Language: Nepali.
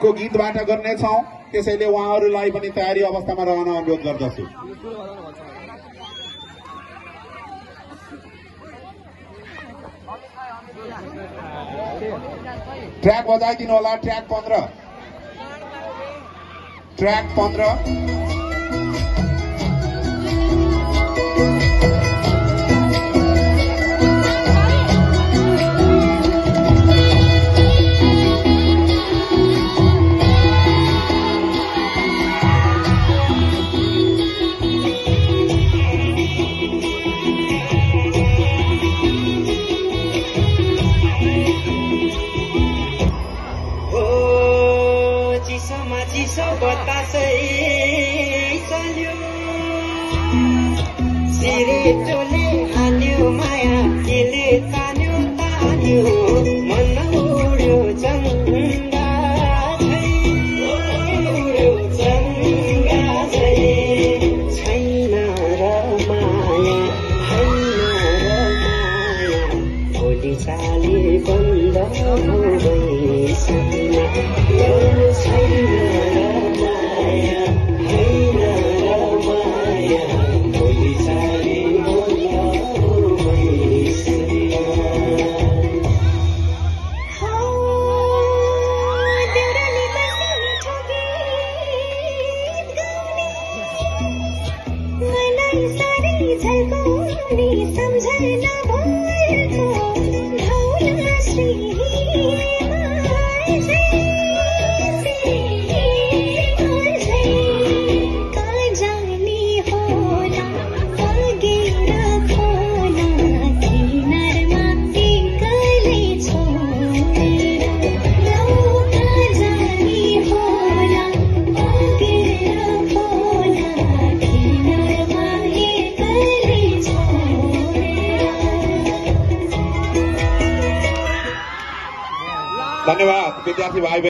को गीतबाट गर्नेछौँ। त्यसैले उहाँहरूलाई पनि तयारी अवस्थामा रहन अनुरोध गर्दछु। ट्र्याक बजाइदिनु होला। ट्र्याक 15 ट्र्याक 15 चिसो बतासै चल्यो सिरे टोले हाल्यो माया केले तान्यो तान्यो मन उड्यो चङ्गा छैन र माया भोलि चाली बन्द धन्यवाद विद्यार्थी भाइ।